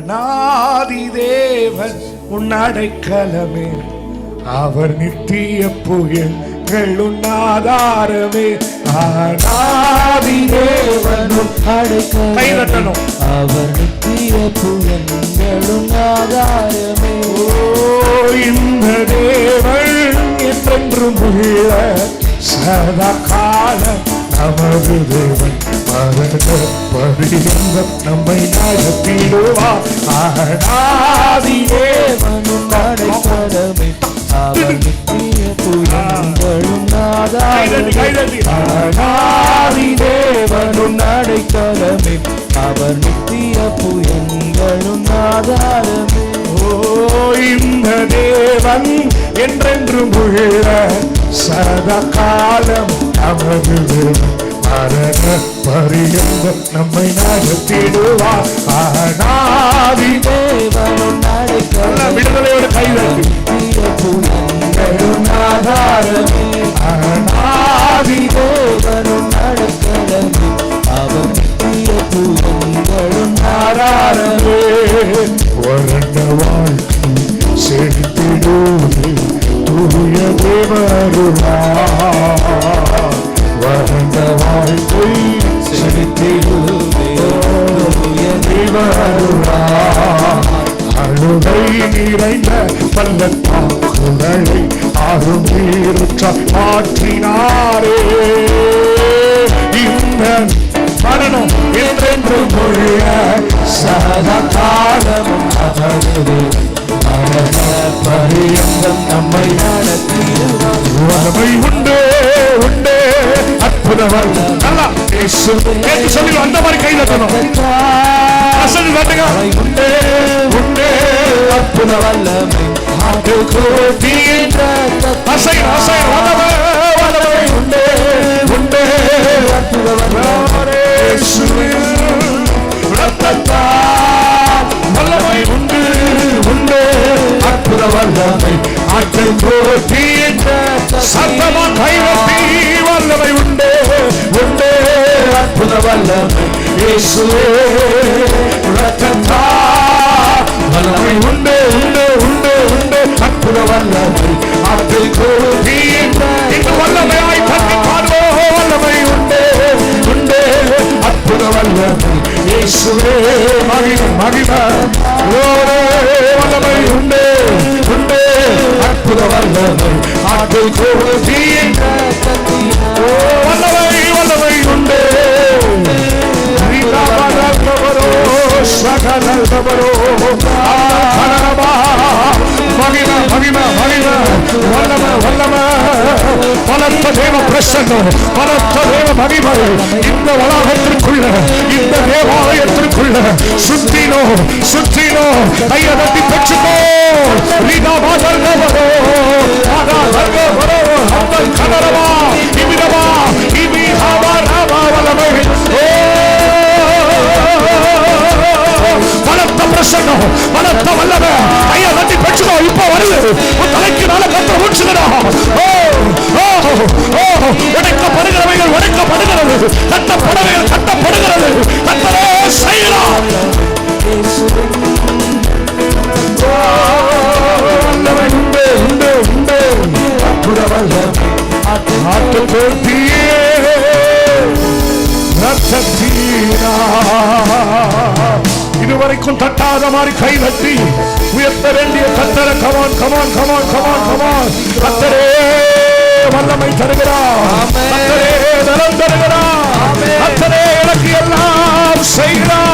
அநாதி தேவன் உன் அடைக்கலமே, அவர் நித்திய புயல்கள் உன் ஆதாரமே. அநாதி தேவன் உன் அடைக்கலமே, அவர் நித்திய புயல்கள் உன் ஆதாரமே. இந்த தேவன் என்றென்றும் உள்ள சதா காலம் நமது தேவன், பரியந்தம் நம்மை நடத்திடுவார். அநாதி தேவனும் அடைக்கலமே, அவர் நித்திய புயல்களும் ஆதாரமே. அநாதி தேவனும் அடைக்கலமே, அவர் நித்திய புயல்களும் ஆதாரமே. இந்த தேவன் என்றென்றும் உள்ள சதா காலம் நமது தேவன், மரண பரியந்தம் நம்மை நடத்திடுவார். அநாதி தேவனும் அடைக்கலமே, விடுதலையோடு கைதட்டி ஆதாரமே. அநாதி தேவனும் அடைக்கலமே, அவர் நித்திய புயல்களும் ஆதாரமே. வறண்ட வாழ்க்கை செழித்திடுவே தூய தேவருளார், வறண்ட வாழ்க்கை செழித்திடுவே தூய தேவருளார். அழுகை நிறைந்த பள்ளத்தாக்குகளை ஆறும் நீருற்ற மாற்றினாரே. இந்த மரணம் என்றென்றும் உள்ள சதா காலமும் அவரது பரியந்தம் நம்மை நடத்திடுவார். வல்லமை உண்டு உண்டு அற்புதம். நல்லா சொல்லி அந்த மாதிரி கையில உண்டு உண்டு அற்புத வல்லமை. வல்லமை உண்டு உண்டு அற்புத வல்லமை. வல்லமை உண்டு உண்டு அற்புத வல்லமை. ஆற்றல் போட்டி சத்தமா கைவத்தி வல்லமை உண்டு உண்டு அற்புத வல்லமை. இயேசுவே ரத்தத்தா வல்லமை உண்டு உண்டு உண்டு உண்டு அற்புத வல்லமை. ஆற்றல் போட்டி இந்த வல்லமையாய் தட்டி பாடுவோம். வல்லமை உண்டு உண்டு அற்புத வல்லமை. இயேசுவே மகிமை மகிமை. வல்லமை உண்டு உண்டு அற்புத வல்லமை. ஆற்றல் போட்டி வல்லமை வல்லமை உண்டு. மகிமை மகிமை மகிமை. வல்லமை வல்லமை. பலத்த தேவ பிரசன்னம், பலத்த தேவ மகிமை இந்த வளாகத்திற்குள்ள, இந்த தேவாலயத்திற்குள்ள சுற்றினோ சுற்றினோ. கையை தட்டி பெற்றுக்கோ. பலத்த பிரசன்னம், பலத்த வல்லமை. கையை தட்டி பெற்றுக்கோ. இப்ப வருது உன் தலைக்கு மேல கத்த முடிச்சுக்கடா. உடைக்கப்படுகிறவைகள் உடைக்கப்படுகிறது, கட்டப்படுவைகள் கட்டப்படுகிறது. கத்தரே செய்யலாம். உண்டு உண்டு உண்டு அற்புத வல்லமை. ஆற்று போட்டியே ரத்தத்தீரா. இதுவரைக்கும் தட்டாத மாதிரி கை தட்டி உயர்த்த வேண்டிய கத்தரை come on come on come on come on come on. கத்தரே வல்லமை தருகிறார், கத்தரே நலம் தருகிறார், கத்தரே எனக்கு எல்லாம் செய்கிறார்.